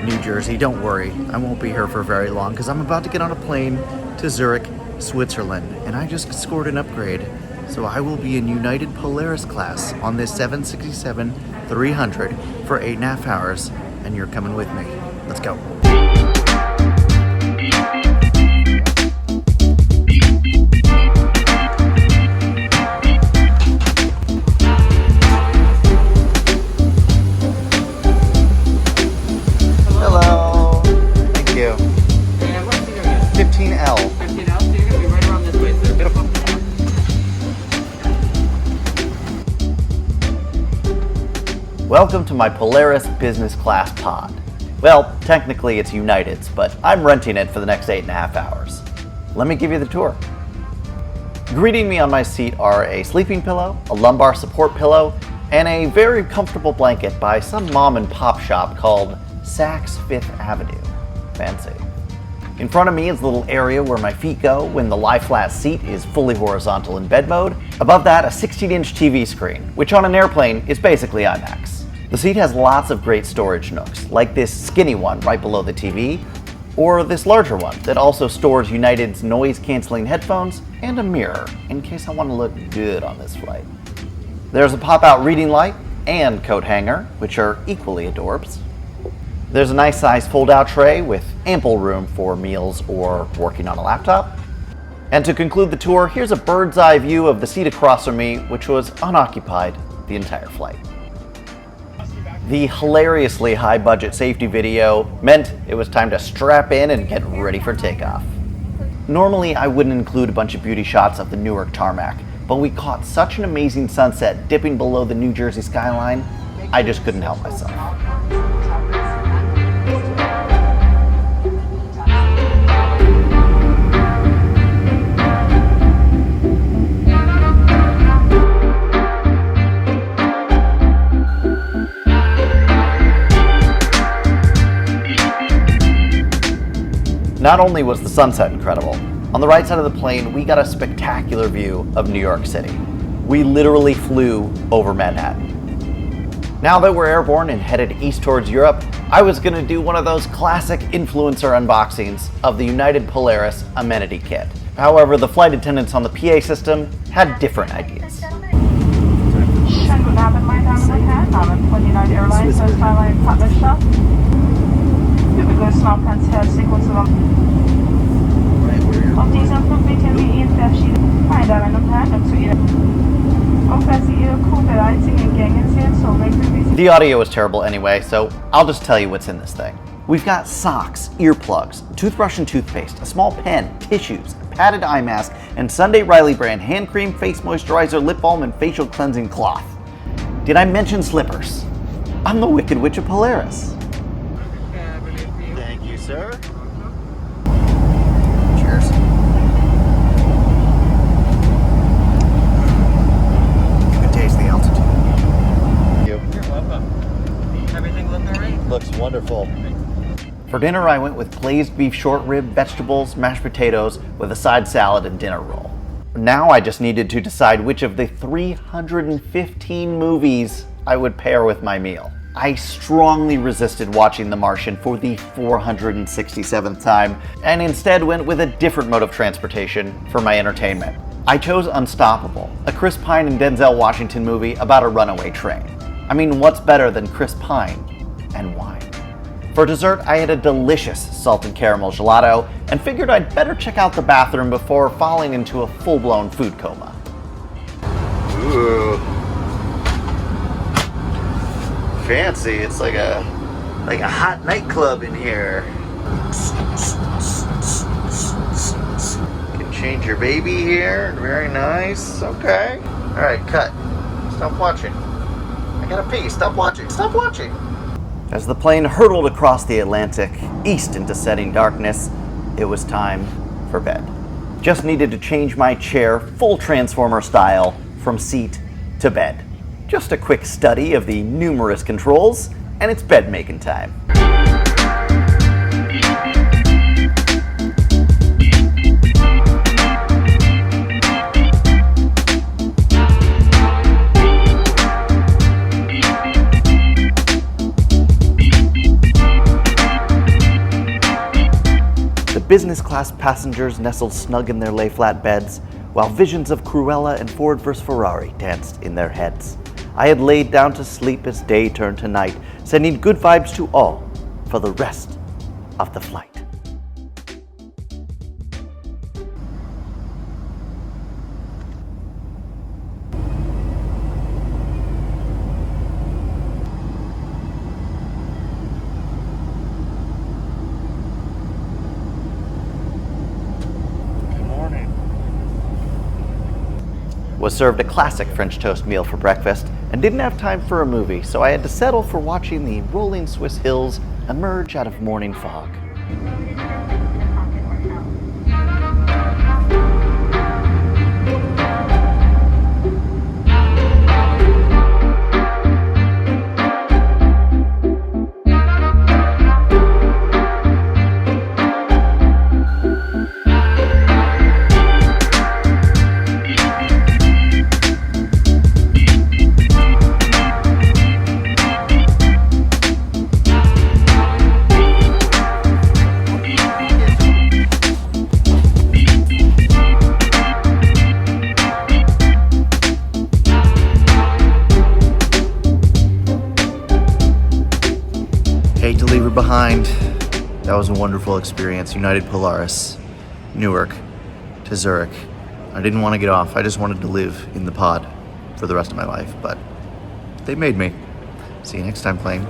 New Jersey. Don't worry, I won't be here for very long because I'm about to get on a plane to Zurich, Switzerland, and I just scored an upgrade. So I will be in United Polaris class on this 767-300 for 8.5 hours, and you're coming with me. Let's go. Hello. Thank you. 15L. 15L, so you're going to be right around this way, sir. Beautiful. Welcome to my Polaris Business Class pod. Well, technically it's United's, but I'm renting it for the next 8.5 hours. Let me give you the tour. Greeting me on my seat are a sleeping pillow, a lumbar support pillow, and a very comfortable blanket by some mom and pop shop called Saks Fifth Avenue. Fancy. In front of me is a little area where my feet go when the lie-flat seat is fully horizontal in bed mode. Above that, a 16-inch TV screen, which on an airplane is basically IMAX. The seat has lots of great storage nooks, like this skinny one right below the TV, or this larger one that also stores United's noise-canceling headphones and a mirror, in case I want to look good on this flight. There's a pop-out reading light and coat hanger, which are equally adorbs. There's a nice size fold-out tray with ample room for meals or working on a laptop. And to conclude the tour, here's a bird's eye view of the seat across from me, which was unoccupied the entire flight. The hilariously high-budget safety video meant it was time to strap in and get ready for takeoff. Normally, I wouldn't include a bunch of beauty shots of the Newark tarmac, but we caught such an amazing sunset dipping below the New Jersey skyline, I just couldn't help myself. Not only was the sunset incredible, on the right side of the plane, we got a spectacular view of New York City. We literally flew over Manhattan. Now that we're airborne and headed east towards Europe, I was gonna do one of those classic influencer unboxings of the United Polaris AMENITY KIT. However, the flight attendants on the PA system had different ideas. Schönen guten Abend, meine Damen und Herren. Namen von United Airlines als Airline Partnerschaft. Wir begrüßen auch ganz herzlich unsere. Auf diesem Flug bitten wir Ihnen verabschieden, meine Damen und Herren, zu Ihnen. Auch wenn Sie Ihre Crew bereits in den Gängen sind, so möchten wir. The audio is terrible anyway, so I'll just tell you what's in this thing. We've got socks, earplugs, toothbrush and toothpaste, a small pen, tissues, a padded eye mask, and Sunday Riley brand hand cream, face moisturizer, lip balm, and facial cleansing cloth. Did I mention slippers? I'm the Wicked Witch of Polaris. Thank you, sir. Cheers. You can taste the altitude. Thank you. You're welcome. Everything look all right? Looks wonderful. For dinner, I went with glazed beef short rib, vegetables, mashed potatoes, with a side salad and dinner roll. Now I just needed to decide which of the 315 movies I would pair with my meal. I strongly resisted watching The Martian for the 467th time, and instead went with a different mode of transportation for my entertainment. I chose Unstoppable, a Chris Pine and Denzel Washington movie about a runaway train. I mean, what's better than Chris Pine and wine? For dessert, I had a delicious salt and caramel gelato, and figured I'd better check out the bathroom before falling into a full-blown food coma. Ooh. Fancy. It's like a hot nightclub in here. You can change your baby here. Very nice. Okay. All right, cut. Stop watching. I gotta pee. Stop watching. Stop watching. As the plane hurtled across the Atlantic, east into setting darkness, it was time for bed. Just needed to change my chair, full Transformer style, from seat to bed. Just a quick study of the numerous controls, and it's bed making time. business class passengers nestled snug in their lay-flat beds, while visions of Cruella and Ford vs. Ferrari danced in their heads. I had laid down to sleep as day turned to night, sending good vibes to all for the rest of the flight. Was served a classic French toast meal for breakfast and didn't have time for a movie, so I had to settle for watching the rolling Swiss hills emerge out of morning fog. Hate to leave her behind. That was a wonderful experience. United Polaris, Newark to Zurich. I didn't want to get off. I just wanted to live in the pod for the rest of my life, but they made me. See you next time, plane.